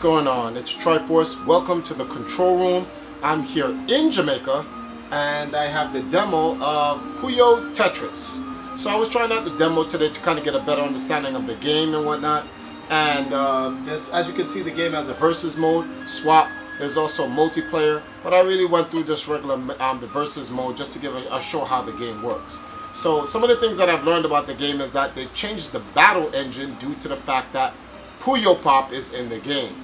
going on? It's TriForce. Welcome to the control room. I'm here in Jamaica and I have the demo of Puyo Tetris. So I was trying out the demo today to kind of get a better understanding of the game and whatnot. And as you can see, the game has a versus mode, swap. There's also multiplayer, but I really went through just regular the versus mode just to give a show how the game works. So some of the things that I've learned about the game is that they changed the battle engine due to the fact that Puyo Pop is in the game.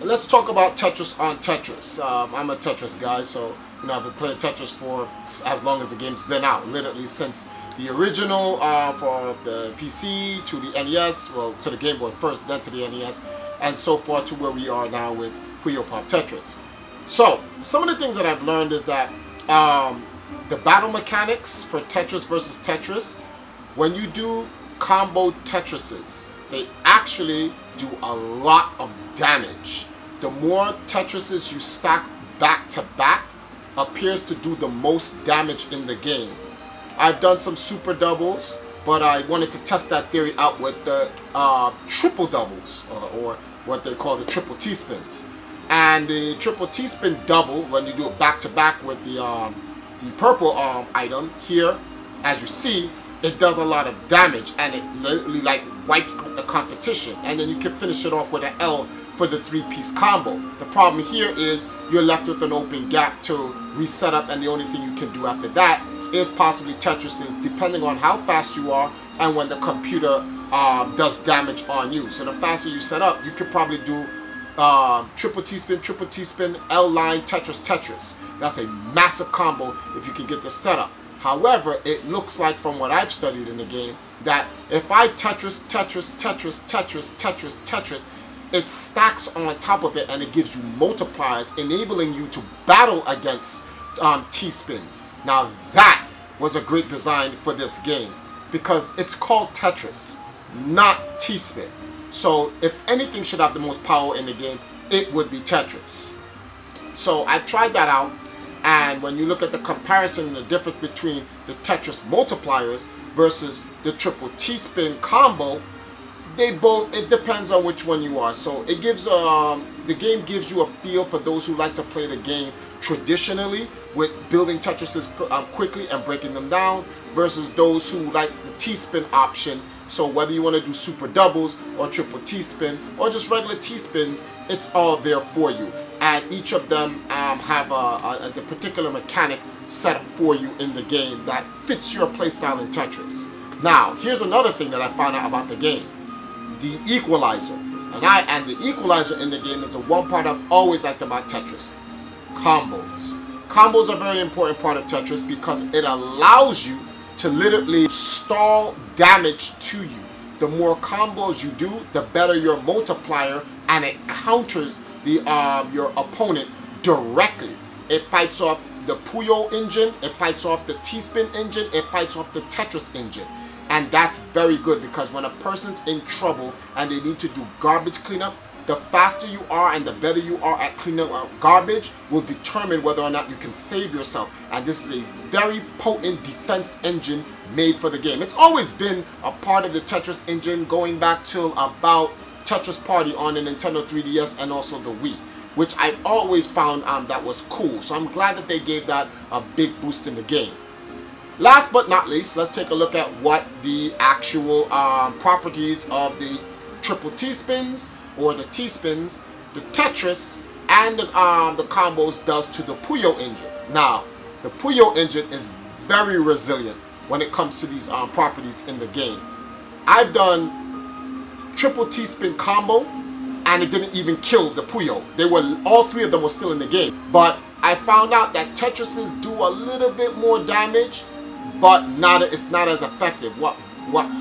Let's talk about Tetris on Tetris. I'm a Tetris guy, so I've been playing Tetris for as long as the game's been out, literally since the original for the PC to the NES, well, to the Game Boy first, then to the NES, and so far to where we are now with Puyo Pop Tetris. So some of the things that I've learned is that the battle mechanics for Tetris versus Tetris, when you do combo Tetrises, they actually do a lot of damage. The more Tetrises you stack back to back appears to do the most damage in the game. I've done some super doubles, but I wanted to test that theory out with the triple doubles, or what they call the triple T-spins. And the triple T-spin double, when you do it back to back with the purple item here, as you see, it does a lot of damage and it literally like wipes out the competition, and then you can finish it off with an L for the three-piece combo. The problem here is you're left with an open gap to reset up, and the only thing you can do after that is possibly Tetrises, depending on how fast you are and when the computer does damage on you. So the faster you set up, you could probably do triple T-spin, L-line, Tetris, Tetris. That's a massive combo if you can get the setup. However, it looks like from what I've studied in the game that if I Tetris, Tetris, Tetris, Tetris, Tetris, Tetris, it stacks on top of it and it gives you multipliers, enabling you to battle against T-spins. Now that was a great design for this game because it's called Tetris, not T-spin. So if anything should have the most power in the game, it would be Tetris. So I tried that out. And when you look at the comparison and the difference between the Tetris multipliers versus the triple T-spin combo, they both, it depends on which one you are. So it gives the game gives you a feel for those who like to play the game traditionally with building Tetrises quickly and breaking them down, versus those who like the T-spin option. So whether you want to do super doubles or triple T-spin or just regular T-spins, it's all there for you. And each of them have the particular mechanic set up for you in the game that fits your playstyle in Tetris. Now, here's another thing that I found out about the game. The equalizer. And the equalizer in the game is the one part I've always liked about Tetris. Combos. Combos are a very important part of Tetris because it allows you to literally stall damage to you. The more combos you do, the better your multiplier, and it counters the your opponent directly. It fights off the Puyo engine, it fights off the T-spin engine, it fights off the Tetris engine. And that's very good because when a person's in trouble and they need to do garbage cleanup, the faster you are and the better you are at cleaning up garbage will determine whether or not you can save yourself. And this is a very potent defense engine made for the game. It's always been a part of the Tetris engine going back till about Tetris Party on the Nintendo 3DS and also the Wii, which I always found that was cool. So I'm glad that they gave that a big boost in the game. Last but not least, let's take a look at what the actual properties of the triple T-spins or the T-spins, the Tetris, and the combos does to the Puyo engine. Now, the Puyo engine is very resilient when it comes to these properties in the game. I've done triple T-spin combo and it didn't even kill the Puyo. All three of them were still in the game. But I found out that Tetrises do a little bit more damage, but it's not as effective. What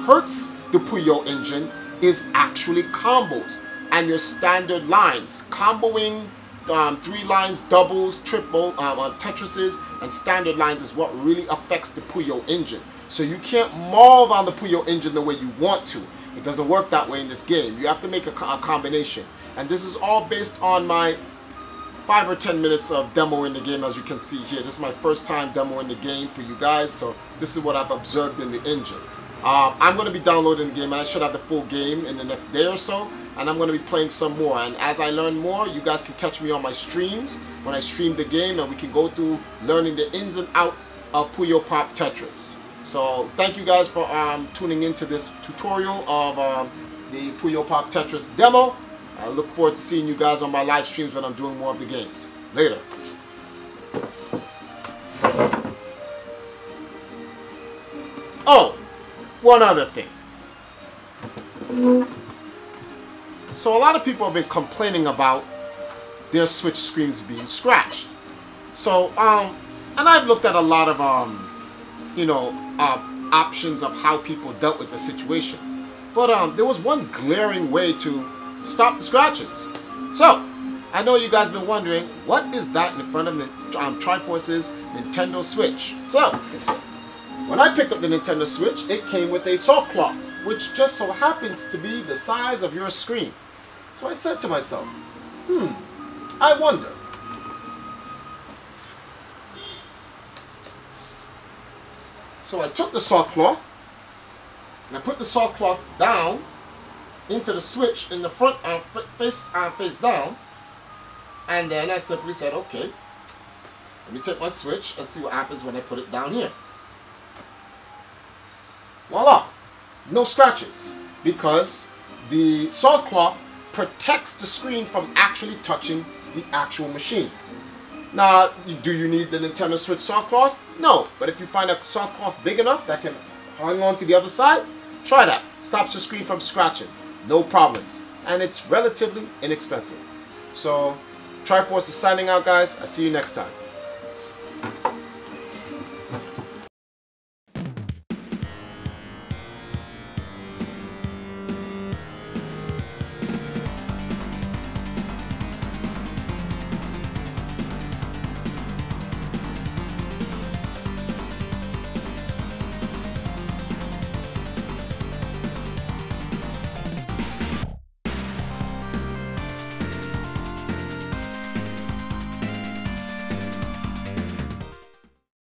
hurts the Puyo engine is actually combos and your standard lines. Comboing 3 lines, doubles, triple Tetrises, and standard lines is what really affects the Puyo engine. So you can't mold on the Puyo engine the way you want to. It doesn't work that way in this game. You have to make a combination. And this is all based on my 5 or 10 minutes of demo in the game, as you can see here. This is my first time demoing the game for you guys, so this is what I've observed in the engine. I'm going to be downloading the game, and I should have the full game in the next day or so. and I'm going to be playing some more. And as I learn more, you guys can catch me on my streams when I stream the game, and we can go through learning the ins and out of Puyo Puyo Tetris. So thank you guys for tuning into this tutorial of the Puyo Puyo Tetris demo. I look forward to seeing you guys on my live streams when I'm doing more of the games. Later. Oh, one other thing. So a lot of people have been complaining about their Switch screens being scratched. So, and I've looked at a lot of, options of how people dealt with the situation. But there was one glaring way to stop the scratches. So, I know you guys have been wondering, what is that in front of the TriForce's Nintendo Switch? So, when I picked up the Nintendo Switch, it came with a soft cloth, which just so happens to be the size of your screen. So I said to myself, I wonder. So I took the soft cloth, and I put the soft cloth down into the Switch in the front, face down, and then I simply said, okay, let me take my Switch and see what happens when I put it down here. Voila! No scratches, because the soft cloth protects the screen from actually touching the actual machine. Now, do you need the Nintendo Switch soft cloth? No, but if you find a soft cloth big enough that can hang on to the other side, try that. Stops your screen from scratching. No problems. And it's relatively inexpensive. So, TriForce is signing out, guys. I'll see you next time.